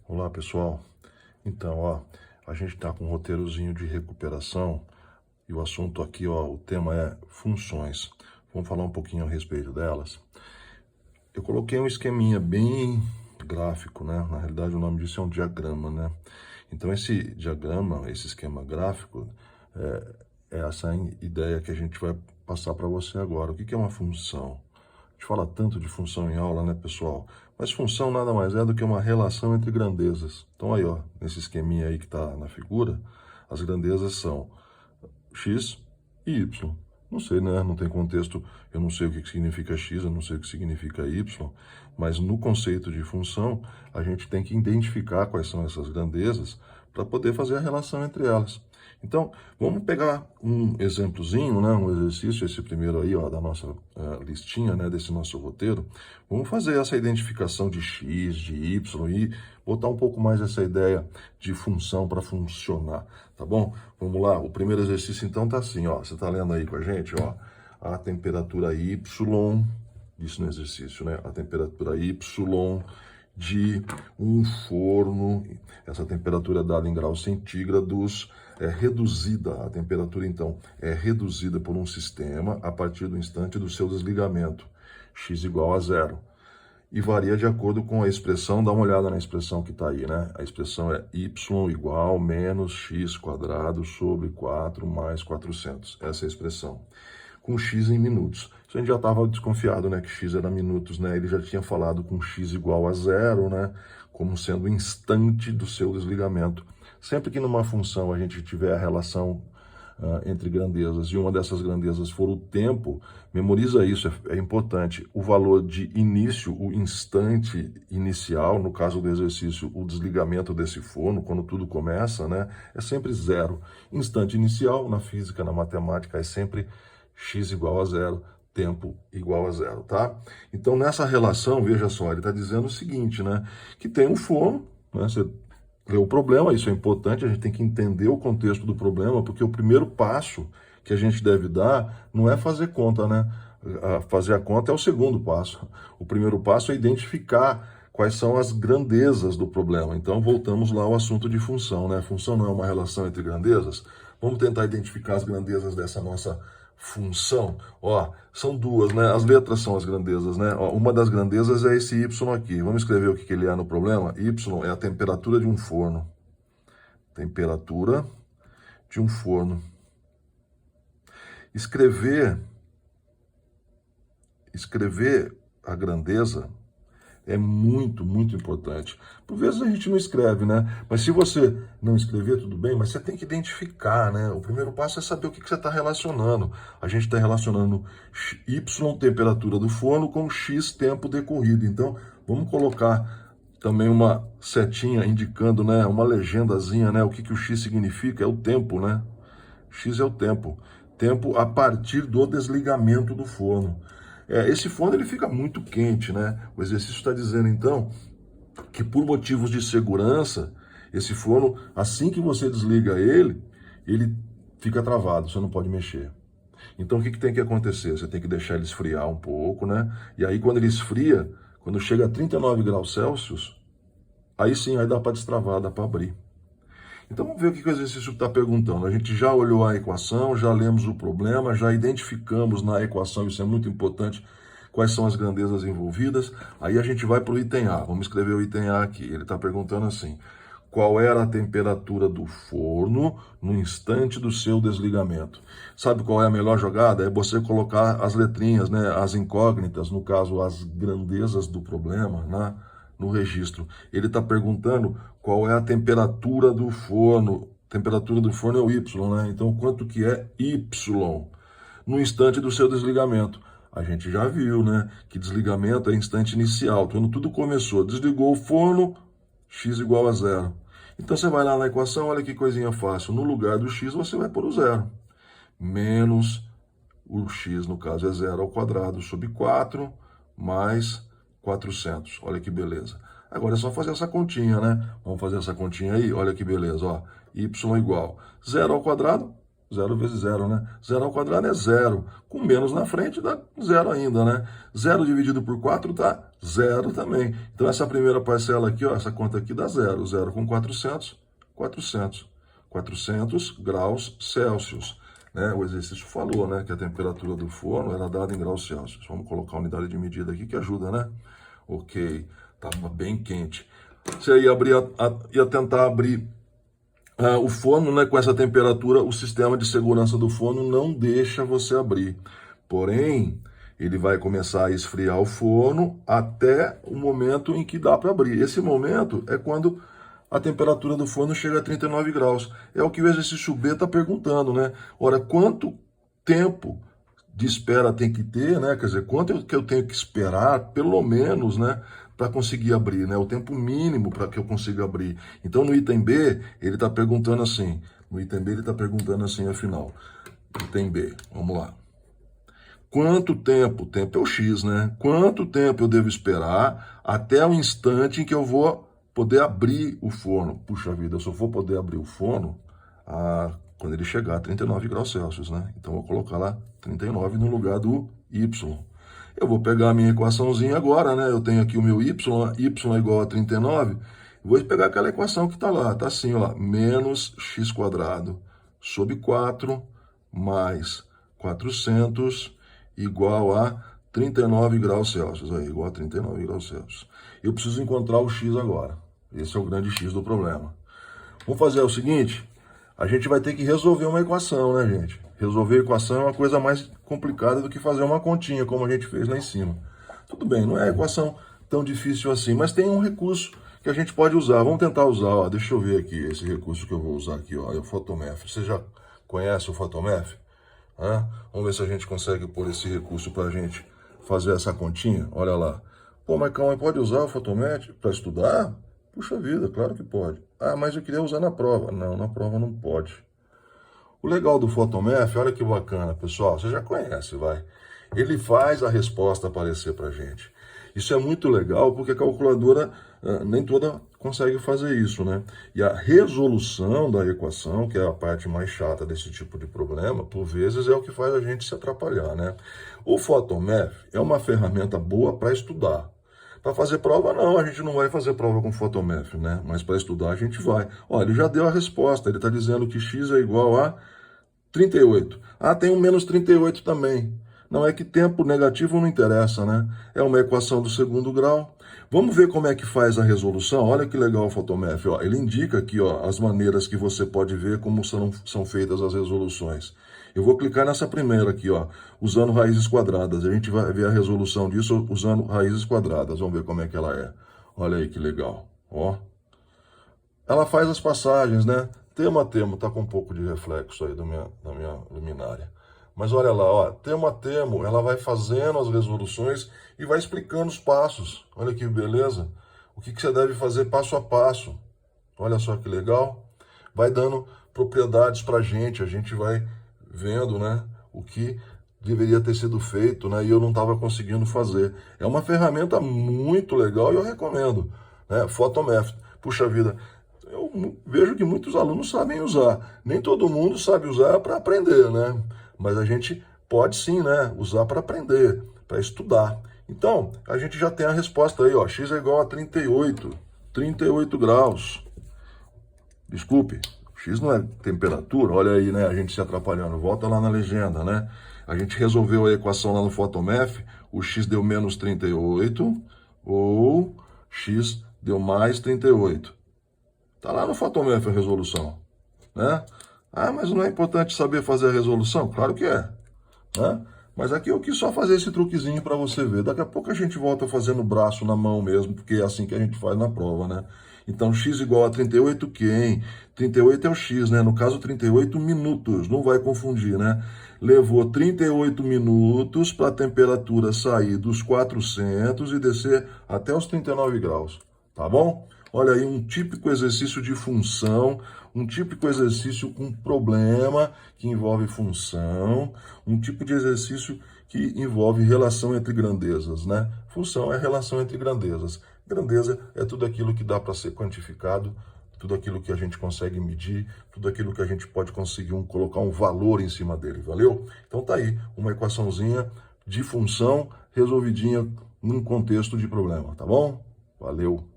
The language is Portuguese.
Olá, pessoal. Então, a gente está com um roteirozinho de recuperação e o assunto aqui, o tema é funções. Vamos falar um pouquinho a respeito delas. Eu coloquei um esqueminha bem gráfico, né? Na realidade, o nome disso é um diagrama, né? Então, esse diagrama, esse esquema gráfico, é essa ideia que a gente vai passar para você agora. O que é uma função? A gente fala tanto de função em aula, né, pessoal? Mas função nada mais é do que uma relação entre grandezas. Então aí, nesse esqueminha aí que está na figura, as grandezas são x e y. Não sei, né? Não tem contexto, eu não sei o que significa x, eu não sei o que significa y, mas no conceito de função, a gente tem que identificar quais são essas grandezas para poder fazer a relação entre elas. Então, vamos pegar um exemplozinho, né, um exercício, esse primeiro aí, da nossa listinha, né, desse nosso roteiro. Vamos fazer essa identificação de x, de y e botar um pouco mais essa ideia de função para funcionar, tá bom? Vamos lá, o primeiro exercício então tá assim, você tá lendo aí com a gente, a temperatura y, isso no exercício, né, a temperatura y de um forno, essa temperatura é dada em graus centígrados, é reduzida, a temperatura então é reduzida por um sistema a partir do instante do seu desligamento, x igual a zero. E varia de acordo com a expressão, dá uma olhada na expressão que está aí, né? A expressão é y igual menos x quadrado sobre 4 mais 400. Essa é a expressão. Com x em minutos. Isso a gente já estava desconfiado, né? Que x era minutos, né? Ele já tinha falado com x igual a zero, né? Como sendo o instante do seu desligamento. Sempre que numa função a gente tiver a relação entre grandezas e uma dessas grandezas for o tempo, memoriza isso, é importante. O valor de início, o instante inicial, no caso do exercício, o desligamento desse forno, quando tudo começa, né, é sempre zero. Instante inicial, na física, na matemática, é sempre x igual a zero, tempo igual a zero, tá? Então, nessa relação, veja só, ele está dizendo o seguinte, né, que tem um forno, né, você ver o problema, isso é importante, a gente tem que entender o contexto do problema, porque o primeiro passo que a gente deve dar não é fazer conta, né? Fazer a conta é o segundo passo. O primeiro passo é identificar quais são as grandezas do problema. Então, voltamos lá ao assunto de função, né? Função não é uma relação entre grandezas? Vamos tentar identificar as grandezas dessa nossa função. São duas, né? As letras são as grandezas, né? Uma das grandezas é esse y aqui. Vamos escrever o que ele é no problema? Y é a temperatura de um forno. Temperatura de um forno. Escrever a grandeza é muito, muito importante. Por vezes a gente não escreve, né? Mas se você não escrever, tudo bem, mas você tem que identificar, né? O primeiro passo é saber o que você está relacionando. A gente está relacionando y, temperatura do forno, com x, tempo decorrido. Então, vamos colocar também uma setinha indicando, né? Uma legendazinha, né? O que o x significa? É o tempo, né? X é o tempo. Tempo a partir do desligamento do forno. Esse forno ele fica muito quente, né? O exercício está dizendo, então, que por motivos de segurança, esse forno, assim que você desliga ele fica travado, você não pode mexer. Então, o que tem que acontecer? Você tem que deixar ele esfriar um pouco, né? E aí, quando ele esfria, quando chega a 39 graus Celsius, aí sim, aí dá para destravar, dá para abrir. Então vamos ver o que o exercício está perguntando. A gente já olhou a equação, já lemos o problema, já identificamos na equação, isso é muito importante, quais são as grandezas envolvidas. Aí a gente vai para o item A. Vamos escrever o item A aqui. Ele está perguntando assim: qual era a temperatura do forno no instante do seu desligamento? Sabe qual é a melhor jogada? É você colocar as letrinhas, né, as incógnitas, no caso, as grandezas do problema, né, no registro. Ele está perguntando qual é a temperatura do forno. A temperatura do forno é o Y, né? Então, quanto que é Y no instante do seu desligamento? A gente já viu, né, que desligamento é instante inicial. Quando tudo começou, desligou o forno, x igual a zero. Então, você vai lá na equação, olha que coisinha fácil. No lugar do x, você vai pôr o zero. Menos o x, no caso, é zero ao quadrado sobre 4, mais 400. Olha que beleza. Agora é só fazer essa continha, né? Vamos fazer essa continha aí, olha que beleza, y igual 0 ao quadrado, 0 vezes 0, né? 0 ao quadrado é 0. Com menos na frente dá 0 ainda, né? 0 dividido por 4 dá 0 também. Então, essa primeira parcela aqui, ó, essa conta aqui dá 0. 0 com 400, 400. 400 graus Celsius. Né? O exercício falou, né, que a temperatura do forno era dada em graus Celsius. Vamos colocar a unidade de medida aqui que ajuda, né? Ok, estava bem quente. Você ia tentar abrir o forno, né, com essa temperatura, o sistema de segurança do forno não deixa você abrir. Porém, ele vai começar a esfriar o forno até o momento em que dá para abrir. Esse momento é quando a temperatura do forno chega a 39 graus. É o que o exercício B está perguntando, né? Ora, quanto tempo de espera tem que ter, né? Quer dizer, quanto que eu tenho que esperar, pelo menos, né, para conseguir abrir, né? O tempo mínimo para que eu consiga abrir. Então, no item B, ele está perguntando assim. No item B, ele está perguntando assim, afinal. Item B, vamos lá. Quanto tempo? O tempo é o X, né? Quanto tempo eu devo esperar até o instante em que eu vou poder abrir o forno? Puxa vida, eu só vou poder abrir o forno quando ele chegar a 39 graus Celsius, né? Então, eu vou colocar lá 39 no lugar do Y. Eu vou pegar a minha equaçãozinha agora, né? Eu tenho aqui o meu y é igual a 39. Vou pegar aquela equação que está lá. Está assim, ó, menos x² sobre 4 mais 400 igual a 39 graus Celsius. Aí, igual a 39 graus Celsius. Eu preciso encontrar o x agora. Esse é o grande x do problema. Vamos fazer o seguinte, a gente vai ter que resolver uma equação, né, gente? Resolver a equação é uma coisa mais complicada do que fazer uma continha, como a gente fez lá em cima. Tudo bem, não é equação tão difícil assim, mas tem um recurso que a gente pode usar. Vamos tentar usar, ó, deixa eu ver aqui, esse recurso que eu vou usar aqui, ó, é o Photomath. Você já conhece o Photomath? Vamos ver se a gente consegue pôr esse recurso para a gente fazer essa continha. Olha lá. Pô, mas calma, pode usar o Photomath para estudar? Puxa vida, claro que pode. Ah, mas eu queria usar na prova. Não, na prova não pode. O legal do Photomath, olha que bacana, pessoal, você já conhece, vai. Ele faz a resposta aparecer para a gente. Isso é muito legal porque a calculadora nem toda consegue fazer isso, né? E a resolução da equação, que é a parte mais chata desse tipo de problema, por vezes é o que faz a gente se atrapalhar, né? O Photomath é uma ferramenta boa para estudar. Para fazer prova, não, a gente não vai fazer prova com Photomath, né? Mas para estudar a gente vai. Olha, ele já deu a resposta, ele está dizendo que x é igual a 38. Ah, tem um menos 38 também. Não é que tempo negativo não interessa, né? É uma equação do segundo grau. Vamos ver como é que faz a resolução? Olha que legal o Photomath. Ó. Ele indica aqui, ó, as maneiras que você pode ver como são feitas as resoluções. Eu vou clicar nessa primeira aqui, ó, usando raízes quadradas. A gente vai ver a resolução disso usando raízes quadradas. Vamos ver como é que ela é. Olha aí que legal. Ó. Ela faz as passagens, né? Termo a termo, tá com um pouco de reflexo aí da minha luminária. Mas olha lá, ó, termo a termo, ela vai fazendo as resoluções e vai explicando os passos. Olha que beleza. O que você deve fazer passo a passo. Olha só que legal. Vai dando propriedades pra gente, a gente vai vendo, né, o que deveria ter sido feito, né, e eu não estava conseguindo fazer. É uma ferramenta muito legal e eu recomendo, né, Photomath. Puxa vida, eu vejo que muitos alunos sabem usar. Nem todo mundo sabe usar para aprender, né? Mas a gente pode sim, né, usar para aprender, para estudar. Então, a gente já tem a resposta aí, ó, x é igual a 38 graus. Desculpe, x não é temperatura, olha aí, né, a gente se atrapalhando. Volta lá na legenda, né? A gente resolveu a equação lá no Photomath, o x deu menos 38, ou x deu mais 38. Tá lá no Photomath a resolução, né? Ah, mas não é importante saber fazer a resolução? Claro que é, né? Mas aqui eu quis só fazer esse truquezinho para você ver. Daqui a pouco a gente volta fazendo o braço na mão mesmo, porque é assim que a gente faz na prova, né? Então, x igual a 38 o quê, hein? 38 é o x, né? No caso, 38 minutos, não vai confundir, né? Levou 38 minutos para a temperatura sair dos 400 e descer até os 39 graus, tá bom? Olha aí, um típico exercício de função, um típico exercício com problema que envolve função, um tipo de exercício que envolve relação entre grandezas, né? Função é relação entre grandezas. Grandeza é tudo aquilo que dá para ser quantificado tudo aquilo que a gente consegue medir, tudo aquilo que a gente pode conseguir colocar um valor em cima dele, valeu? Então tá aí, uma equaçãozinha de função resolvidinha num contexto de problema, tá bom? Valeu!